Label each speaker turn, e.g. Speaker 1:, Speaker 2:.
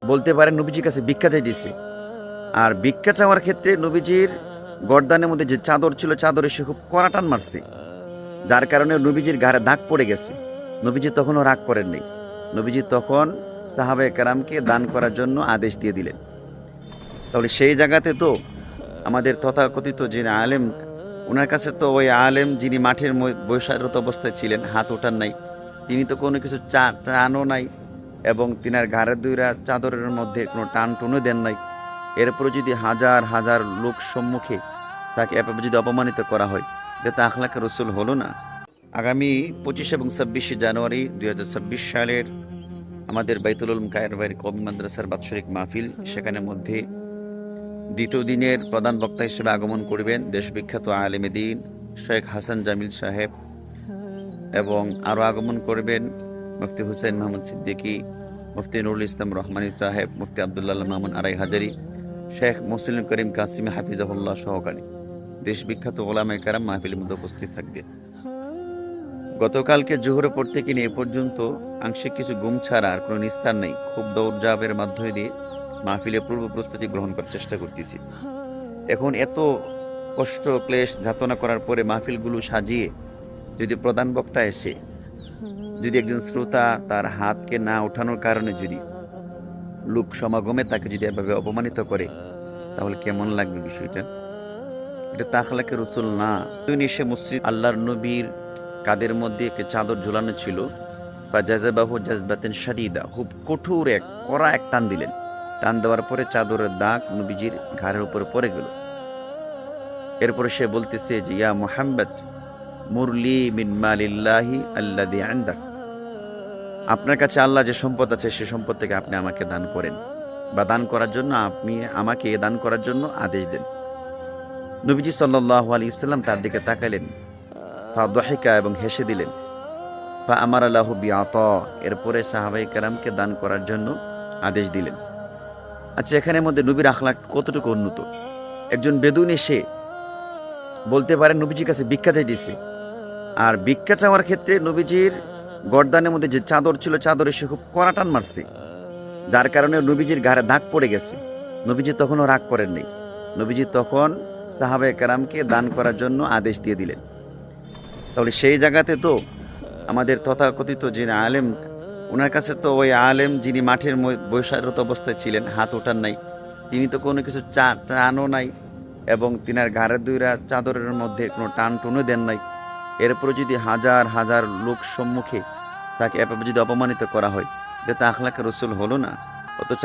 Speaker 1: বলতে পারেন নবীজির কাছে ভিক্ষা চাইতেছে। আর ভিক্ষা চাওয়ার ক্ষেত্রে নবীজির গর্দানের মধ্যে যে চাদর ছিল, চাদরে সে খুব কড়া টান মারছে, যার কারণে নবীজির ঘাড়ে দাগ পড়ে গেছে। নবীজি তখনও রাগ করেন নাই। নবীজি তখন সাহাবায়ে কেরামকে দান করার জন্য আদেশ দিয়ে দিলেন। তাহলে সেই জায়গাতে তো আমাদের তথাকথিত যিনি আলেম, ওনার কাছে তো ওই আলেম যিনি মাঠের বৈশারত অবস্থায় ছিলেন, হাত ওঠান নাই, তিনি তো কোনো কিছু টানও নাই, এবং তিনার ঘাড়ের দুইরা চাদরের মধ্যে কোনো টান টুনও দেন নাই। এরপরে যদি হাজার হাজার লোক সম্মুখে তাকে এভাবে যদি অপমানিত করা হয়, এটা তো আখলাকে রসুল হলো না। আগামী 25 এবং 26 জানুয়ারি 2026 সালের আমাদের বাইতুল উলুম কায়েরবাড়ি কওমি মাদ্রাসার বাৎসরিক মাহফিল, সেখানে মধ্যে দ্বিতীয় দিনের প্রধান বক্তা হিসেবে আগমন করবেন দেশবিখ্যাত আলেমে দ্বীন শেখ হাসান জামিল সাহেব, এবং আরও আগমন করবেন মুফতি হুসাইন মাহমুদ সিদ্দিকী, মুফতি নুরুল ইসলাম রহমানী সাহেব, মুফতি আব্দুল্লাহ মামুন আরাই হাজারি, শেখ মুসলিম করিম কাসিম হাফিজাহুল্লাহ সহকারী দেশবিখ্যাত ওলামায়ে কেরাম মাহফিলের মধ্যে উপস্থিত থাকবে। গতকালকে জোহরের পর থেকে নিয়ে এ পর্যন্ত আংশিক কিছু ঘুম ছাড়া আর কোনো নিস্তার নেই। খুব দৌড়ঝাঁপের মাধ্যমে দিয়ে মাহফিলে পূর্ব প্রস্তুতি গ্রহণ করার চেষ্টা করতেছি। এখন এত কষ্ট ক্লেশ যাতনা করার পরে মাহফিলগুলো সাজিয়ে যদি প্রধান বক্তা এসে যদি একজন শ্রোতা তার হাতকে না ওঠানোর কারণে যদি লোক সমাগমে তাকে যদি এভাবে অপমানিত করে, তাহলে কেমন লাগবে বিষয়টা? এটা তো আখলাকে রসুল না। এসে মসজিদ আল্লাহর নবীর কাদের মধ্যে একটি চাদর ঝুলানো ছিল, ফাজাযাবাহু জাযবাতান শাদীদা, খুব কঠোর কড়া এক টান দিলেন। টান দেওয়ার পরে চাদরের দাগ নবীজির ঘাড়ের উপরে পড়ে গেল। এরপরে সে বলতেছে যে, ইয়া মুহাম্মদ মুরলি মিন মালিল্লাহি আল্লাযী ইনদাক, আপনার কাছে আল্লাহ যে সম্পদ আছে সে সম্পদ থেকে আপনি আমাকে দান করেন, বা দান করার জন্য আপনি আমাকে দান করার জন্য আদেশ দেন। নবীজি সাল্লাল্লাহু আলাইহি ওয়াসাল্লাম তার দিকে তাকালেন, ফাদহিকা, এবং হেসে দিলেন। ফাআমারা লাহু বিআতা, এরপরে সাহাবায়ে কেরামকে দান করার জন্য আদেশ দিলেন। আচ্ছা, এখানের মধ্যে নবীর আখলাক কতটুকু উন্নত! একজন বেদুইন এসে বলতে পারেন নবীজির কাছে ভিক্ষা চাইতেছে। আর ভিক্ষা চাওয়ার ক্ষেত্রে নবীজির গর্দানের মধ্যে যে চাদর ছিল, চাদরে সে খুব কড়া টান মারছে, যার কারণে নবীজির ঘাড়ে দাগ পড়ে গেছে। নবীজি তখনও রাগ করেন নাই। নবীজি তখন সাহাবায়ে কেরামকে দান করার জন্য আদেশ দিয়ে দিলেন। তাহলে সেই জায়গাতে তো আমাদের তথাকথিত যিনি আলেম, ওনার কাছে তো ওই আলেম যিনি মাঠের বৈশারত অবস্থায় ছিলেন, হাত ওঠান নাই, তিনি তো কোনো কিছু টানও নাই, এবং তিনার ঘাড়ের দুইরা চাদরের মধ্যে কোনো টান টুনও দেন নাই। এরপরে যদি হাজার হাজার লোক সম্মুখে তাকে এভাবে যদি অপমানিত করা হয়, এটা তো আখলাকে রসুল হলো না। অথচ